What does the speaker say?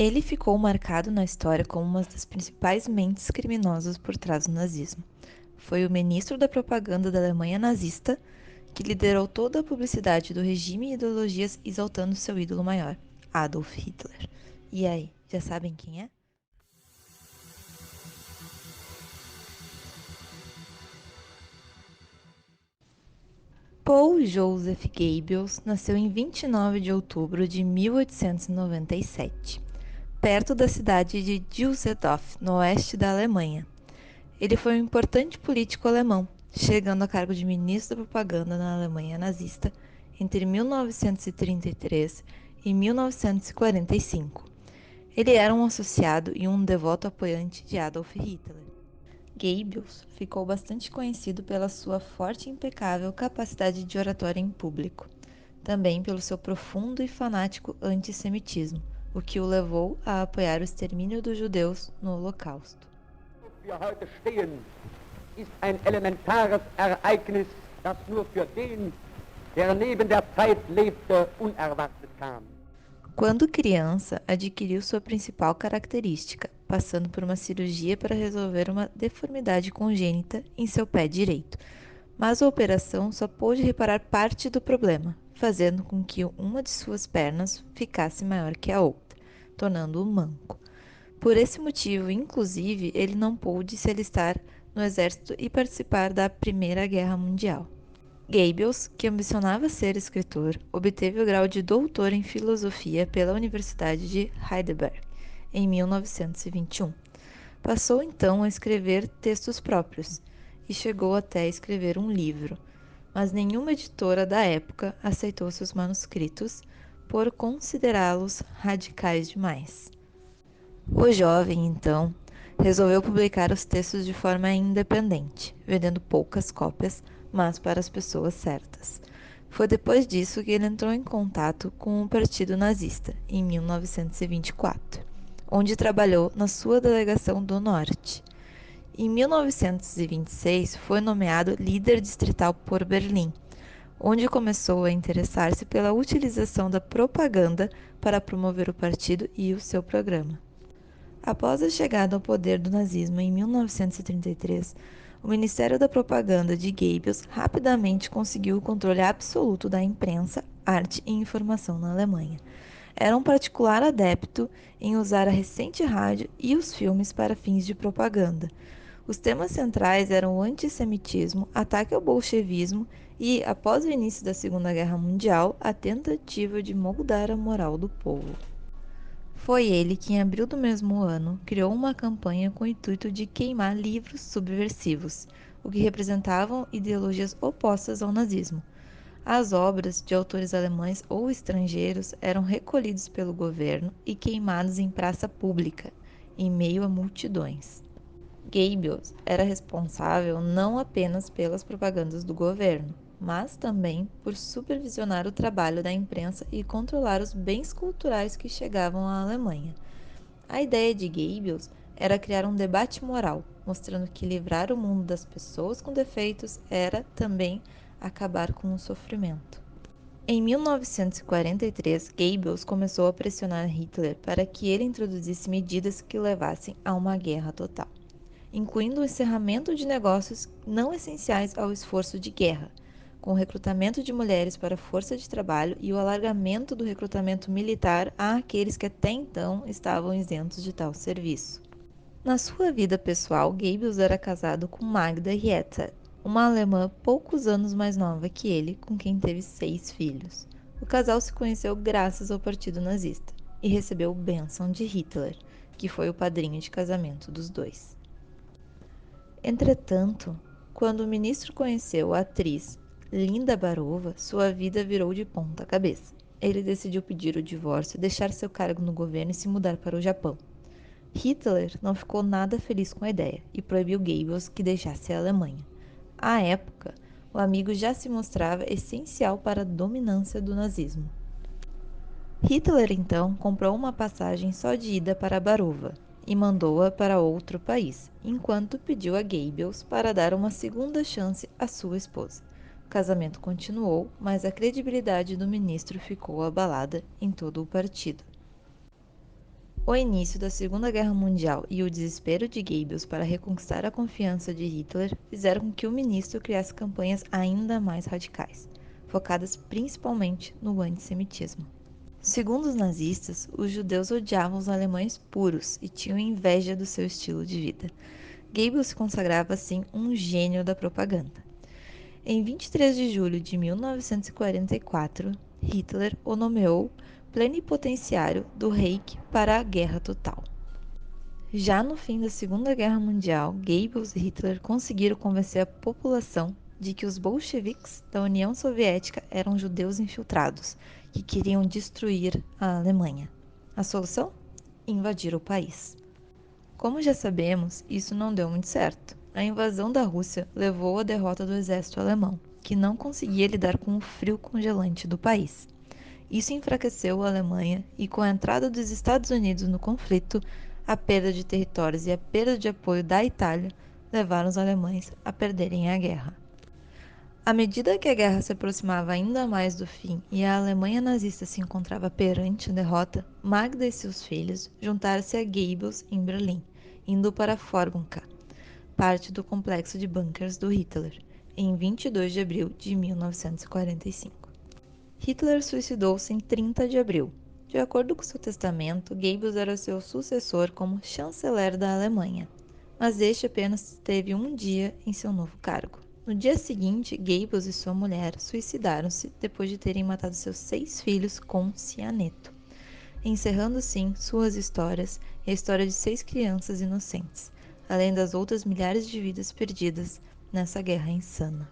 Ele ficou marcado na história como uma das principais mentes criminosas por trás do nazismo. Foi o ministro da propaganda da Alemanha nazista que liderou toda a publicidade do regime e ideologias exaltando seu ídolo maior, Adolf Hitler. E aí, já sabem quem é? Paul Joseph Goebbels nasceu em 29 de outubro de 1897, perto da cidade de Düsseldorf, no oeste da Alemanha. Ele foi um importante político alemão, chegando a cargo de ministro da propaganda na Alemanha nazista entre 1933 e 1945. Ele era um associado e um devoto apoiante de Adolf Hitler. Goebbels ficou bastante conhecido pela sua forte e impecável capacidade de oratória em público, também pelo seu profundo e fanático antissemitismo, o que o levou a apoiar o extermínio dos judeus no Holocausto. Wir heute stehen, ist ein elementares Ereignis, das nur für den, der neben der Zeit lebte, unerwartet kam. Quando criança, adquiriu sua principal característica, passando por uma cirurgia para resolver uma deformidade congênita em seu pé direito. Mas a operação só pôde reparar parte do problema, fazendo com que uma de suas pernas ficasse maior que a outra, tornando-o manco. Por esse motivo, inclusive, ele não pôde se alistar no exército e participar da Primeira Guerra Mundial. Goebbels, que ambicionava ser escritor, obteve o grau de doutor em filosofia pela Universidade de Heidelberg em 1921. Passou então a escrever textos próprios e chegou até a escrever um livro, mas nenhuma editora da época aceitou seus manuscritos por considerá-los radicais demais. O jovem, então, resolveu publicar os textos de forma independente, vendendo poucas cópias, mas para as pessoas certas. Foi depois disso que ele entrou em contato com o Partido Nazista, em 1924, onde trabalhou na sua delegação do Norte. Em 1926, foi nomeado líder distrital por Berlim, onde começou a interessar-se pela utilização da propaganda para promover o partido e o seu programa. Após a chegada ao poder do nazismo em 1933, o Ministério da Propaganda de Goebbels rapidamente conseguiu o controle absoluto da imprensa, arte e informação na Alemanha. Era um particular adepto em usar a recente rádio e os filmes para fins de propaganda. Os temas centrais eram o antissemitismo, ataque ao bolchevismo e, após o início da Segunda Guerra Mundial, a tentativa de moldar a moral do povo. Foi ele que, em abril do mesmo ano, criou uma campanha com o intuito de queimar livros subversivos, o que representavam ideologias opostas ao nazismo. As obras de autores alemães ou estrangeiros eram recolhidos pelo governo e queimados em praça pública, em meio a multidões. Goebbels era responsável não apenas pelas propagandas do governo, mas também por supervisionar o trabalho da imprensa e controlar os bens culturais que chegavam à Alemanha. A ideia de Goebbels era criar um debate moral, mostrando que livrar o mundo das pessoas com defeitos era também acabar com o sofrimento. Em 1943, Goebbels começou a pressionar Hitler para que ele introduzisse medidas que levassem a uma guerra total, incluindo o encerramento de negócios não essenciais ao esforço de guerra, com o recrutamento de mulheres para a força de trabalho e o alargamento do recrutamento militar àqueles que até então estavam isentos de tal serviço. Na sua vida pessoal, Goebbels era casado com Magda Rieter, uma alemã poucos anos mais nova que ele, com quem teve 6 filhos. O casal se conheceu graças ao Partido Nazista e recebeu bênção de Hitler, que foi o padrinho de casamento dos dois. Entretanto, quando o ministro conheceu a atriz Linda Barova, sua vida virou de ponta cabeça. Ele decidiu pedir o divórcio, deixar seu cargo no governo e se mudar para o Japão. Hitler não ficou nada feliz com a ideia e proibiu Goebbels que deixasse a Alemanha. À época, o amigo já se mostrava essencial para a dominância do nazismo. Hitler então comprou uma passagem só de ida para Barova e mandou-a para outro país, enquanto pediu a Goebbels para dar uma segunda chance à sua esposa. O casamento continuou, mas a credibilidade do ministro ficou abalada em todo o partido. O início da Segunda Guerra Mundial e o desespero de Goebbels para reconquistar a confiança de Hitler fizeram com que o ministro criasse campanhas ainda mais radicais, focadas principalmente no antissemitismo. Segundo os nazistas, os judeus odiavam os alemães puros e tinham inveja do seu estilo de vida. Goebbels se consagrava assim um gênio da propaganda. Em 23 de julho de 1944, Hitler o nomeou plenipotenciário do Reich para a Guerra Total. Já no fim da Segunda Guerra Mundial, Goebbels e Hitler conseguiram convencer a população de que os bolcheviques da União Soviética eram judeus infiltrados que queriam destruir a Alemanha. A solução? Invadir o país. Como já sabemos, isso não deu muito certo. A invasão da Rússia levou à derrota do exército alemão, que não conseguia lidar com o frio congelante do país. Isso enfraqueceu a Alemanha e, com a entrada dos Estados Unidos no conflito, a perda de territórios e a perda de apoio da Itália levaram os alemães a perderem a guerra. À medida que a guerra se aproximava ainda mais do fim e a Alemanha nazista se encontrava perante a derrota, Magda e seus filhos juntaram-se a Goebbels em Berlim, indo para Formenka, parte do complexo de bunkers do Hitler, em 22 de abril de 1945. Hitler suicidou-se em 30 de abril. De acordo com seu testamento, Goebbels era seu sucessor como chanceler da Alemanha, mas este apenas teve um dia em seu novo cargo. No dia seguinte, Goebbels e sua mulher suicidaram-se depois de terem matado seus 6 filhos com cianeto, encerrando assim suas histórias e a história de 6 crianças inocentes, além das outras milhares de vidas perdidas nessa guerra insana.